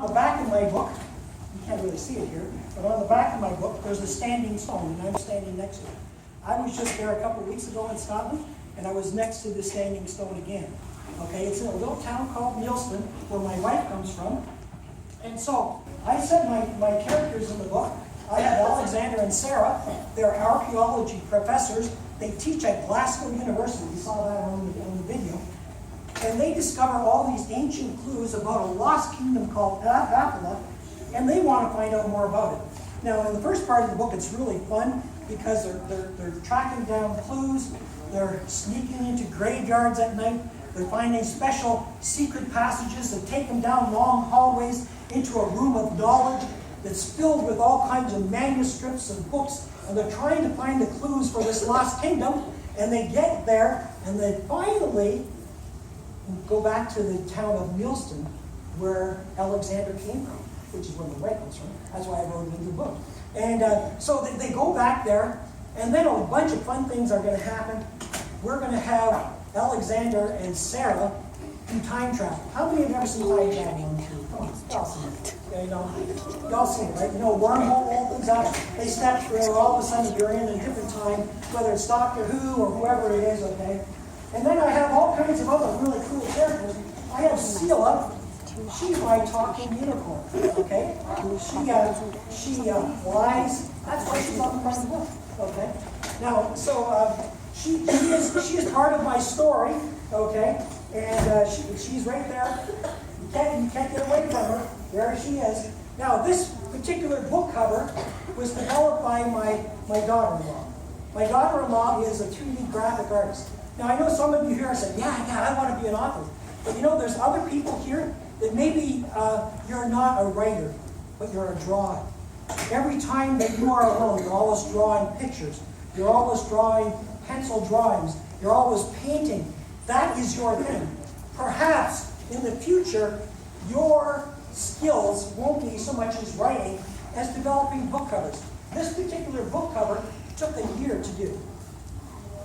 on the back of my book, you can't really see it here, but on the back of my book, there's a standing stone, and I'm standing next to it. I was just there a couple weeks ago in Scotland, and I was next to the standing stone again. Okay, it's in a little town called Nielsen, where my wife comes from. And so, I said my characters in the book, I have Alexander and Sarah. They're archaeology professors. They teach at Glasgow University. You saw that on the video. And they discover all these ancient clues about a lost kingdom called Apala, and they want to find out more about it. Now, in the first part of the book, it's really fun because they're tracking down clues. They're sneaking into graveyards at night. They're finding special secret passages that take them down long hallways into a room of knowledge that's filled with all kinds of manuscripts and books, and they're trying to find the clues for this lost kingdom, and they get there, and they finally go back to the town of Nielsen, where Alexander came from, which is where the wife comes from. That's why I wrote it in the book. And so they go back there, and then a bunch of fun things are going to happen. We're going to have Alexander and Sarah do time travel. How many have ever seen time travel? Come on, y'all seen it. Okay, y'all seen it, right? Wormhole opens up, they step through, all of a sudden you're in a different time, whether it's Doctor Who or whoever it is, okay? And then I have all kinds of other really cool characters. I have Sela. She's my talking unicorn, okay? She flies. That's why she's on the front of the book, okay? Now, so she is part of my story, okay? And she's right there. You can't get away from her. There she is. Now, this particular book cover was developed by my daughter-in-law. My daughter-in-law is a 3D graphic artist. Now, I know some of you here said, yeah, I want to be an author. But there's other people here that maybe you're not a writer, but you're a drawer. Every time that you are alone, you're always drawing pictures. You're always drawing pencil drawings. You're always painting. That is your thing. Perhaps in the future, your skills won't be so much as writing as developing book covers. This particular book cover took a year to do.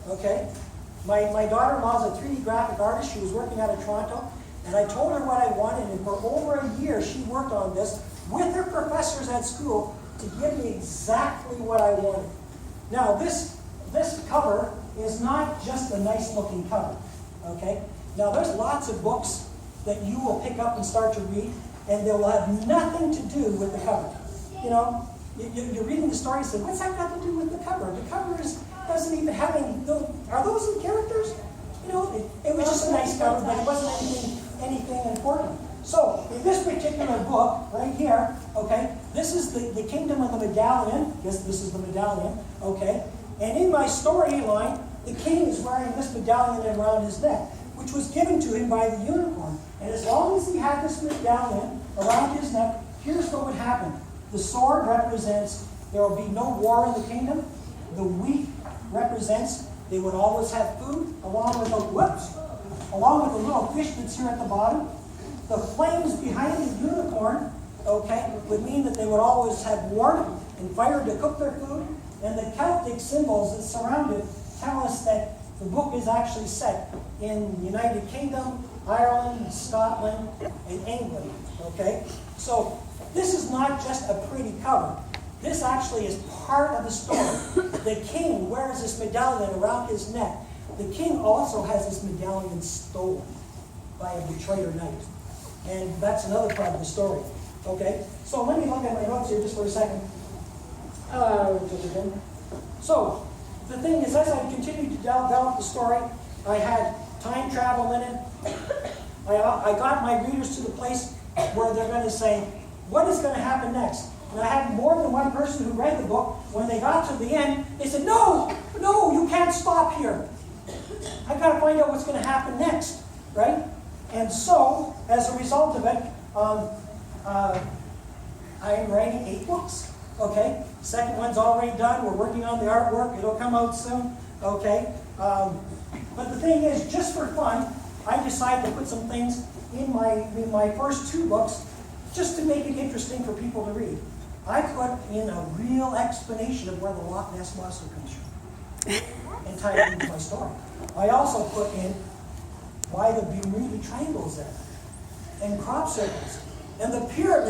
Okay? My daughter-in-law is a 3D graphic artist. She was working out of Toronto, and I told her what I wanted, and for over a year she worked on this with her professors at school to give me exactly what I wanted. Now, this cover is not just a nice-looking cover, okay? Now, there's lots of books that you will pick up and start to read, and they will have nothing to do with the cover. You're reading the story and say, what's that got to do with the cover? The cover doesn't even have any, are those the characters? It was just a nice cover, but it wasn't anything important. So, in this particular book, right here, okay, this is the Kingdom of the Medallion. This is the medallion, okay? And in my storyline, the king is wearing this medallion around his neck, which was given to him by the unicorn. And as long as he had this medallion around his neck, here's what would happen. The sword represents there will be no war in the kingdom. The wheat represents they would always have food, along with a little fish that's here at the bottom. The flames behind the unicorn, okay, would mean that they would always have warmth and fire to cook their food. And the Celtic symbols that surround it tell us that the book is actually set in the United Kingdom, Ireland, Scotland, and England, okay? So this is not just a pretty cover. This actually is part of the story. The king wears this medallion around his neck. The king also has this medallion stolen by a betrayer knight. And that's another part of the story, okay? So let me look at my notes here just for a second. So, the thing is, as I continued to develop the story, I had time travel in it. I got my readers to the place where they're going to say, what is going to happen next? And I had more than one person who read the book. When they got to the end, they said, no, you can't stop here. I've got to find out what's going to happen next, right? And so, as a result of it, I am writing 8 books. Okay, second one's already done. We're working on the artwork. It'll come out soon. Okay, but the thing is, just for fun, I decided to put some things in my first 2 books, just to make it interesting for people to read. I put in a real explanation of where the Loch Ness Monster comes from, and tied it into my story. I also put in why the Bermuda Triangle is there, and crop circles, and the pyramid.